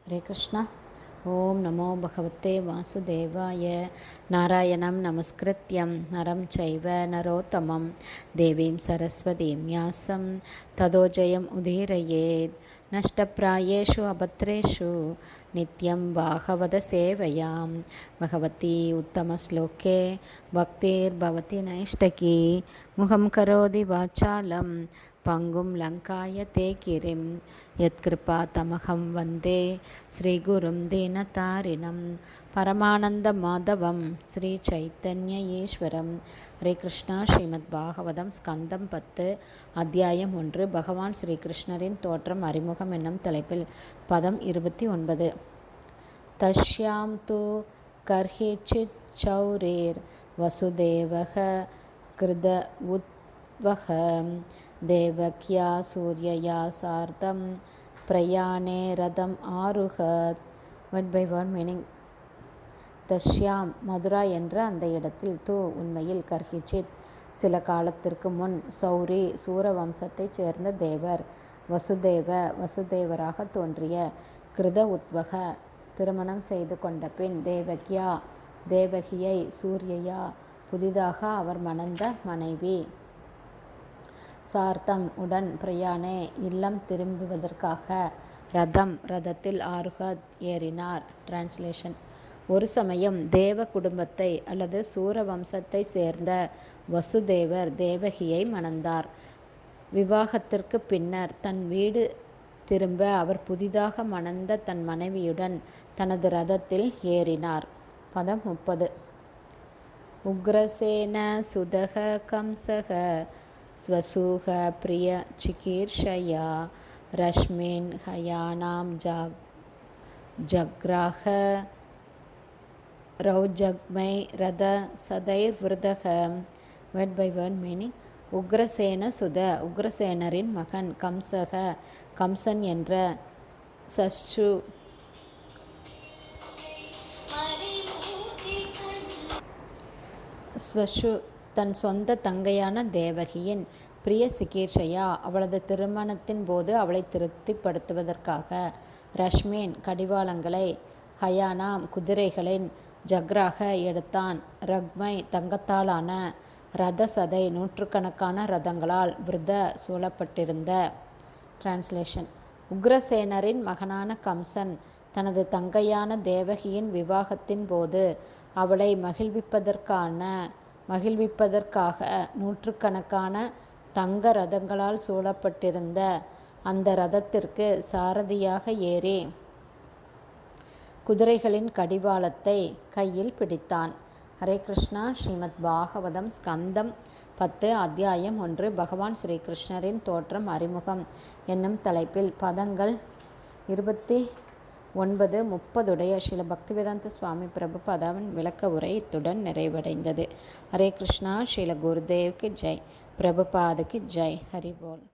हरे कृष्णा। ओम नमो भगवते वासुदेवाय। नारायणं नमस्कृत्यं नरं चैव नरोत्तमं देवीं सरस्वतीं व्यासं ततो जयम् उदीरयेत्। नष्टप्रायेषु अभद्रेषु नित्यं भागवतसेवयां भगवती उत्तमश्लोके भक्तिर्भवति नैष्टकी। मुखं करोति वाचालं पंगुं लङ्कायते गिरिं यत्कृपातमहं वन्दे श्रीगुरुं दीनतारिणं परमानन्दमाधवं श्रीचैतन्य ஈஸ்வரம். ஹரே கிருஷ்ணா. ஸ்ரீமத் பாகவதம் ஸ்கந்தம் 10 அத்தியாயம் 1 பகவான் ஸ்ரீகிருஷ்ணரின் தோற்றம் அறிமுகம் என்னும் தலைப்பில் பதம் 29. தஸ்யாம் து கர்ஹிசித் சௌரீர் வசுதேவக கிருத உத்வக தேவக்யா சூர்யயா சார்த்தம் பிரயாணே ரதம் ஆருகத். Word by word meaning. தஸ்யாம் மதுரா என்ற அந்த இடத்தில், து உண்மையில், கர்ஹிசித் சில காலத்திற்கு முன், சௌரி சூர வம்சத்தைச் சேர்ந்த தேவர், வசுதேவராக தோன்றிய, கிருத உத்வக திருமணம் செய்து கொண்ட பின், தேவக்யா தேவகியை, சூர்யயா புதிதாக அவர் மணந்த மனைவி, சார்த்தம் உடன், பிரயாணே இல்லம் திரும்புவதற்காக, ரதத்தில் ஆருகத் ஏறினார். டிரான்ஸ்லேஷன். ஒரு சமயம் தேவ குடும்பத்தை அல்லது சூர வம்சத்தை சேர்ந்த வசுதேவர் தேவகியை மணந்தார். விவாகத்திற்கு பின்னர் தன் வீடு திரும்ப அவர் புதிதாக மணந்த தன் மனைவியுடன் தனது ரதத்தில் ஏறினார். பதம் 30. உக்ரசேன சுதக கம்சக ஸ்வசூக பிரிய சிகீர்ஷயா ரஷ்மின் ஹயானாம் ஜக்ராக ரௌஜக்மை ரத சதைர் விருதக. Word by word meaning. Ugrasena சுத உக்ரசேனரின் மகன், கம்சக கம்சன் என்ற சஷு ஸ்வஷு தன் சொந்த தங்கையான தேவகியின் பிரிய சிகீர்ஷையா அவளது திருமணத்தின் போது அவளை திருப்திப்படுத்துவதற்காக, ரஷ்மின் கடிவாளங்களை, ஹயானாம் குதிரைகளின், ஜக்ராக எடுத்தான், ரக்மை தங்கத்தாலான, ரத சதை நூற்றுக்கணக்கான ரதங்களால், விருத சூழப்பட்டிருந்த. டிரான்ஸ்லேஷன். உக்ரசேனரின் மகனான கம்சன் தனது தங்கையான தேவகியின் விவாகத்தின் போது அவளை மகிழ்விப்பதற்காக நூற்றுக்கணக்கான தங்க ரதங்களால் சூழப்பட்டிருந்த அந்த ரதத்திற்கு சாரதியாக ஏறி குதிரைகளின் கடிவாளத்தை கையில் பிடித்தான். ஹரே கிருஷ்ணா. ஸ்ரீமத் பாகவதம் ஸ்கந்தம் 10 அத்தியாயம் 1 பகவான் ஸ்ரீகிருஷ்ணரின் தோற்றம் அறிமுகம் என்னும் தலைப்பில் பதங்கள் 29, 30 ஸ்ரீல பக்திவேதாந்த சுவாமி பிரபுபாதாவின் விளக்க உரை இத்துடன் நிறைவடைந்தது. ஹரே கிருஷ்ணா. ஸ்ரீல குருதேவ்க்கு ஜெய். பிரபுபாதுக்கு ஜெய். ஹரி போல்.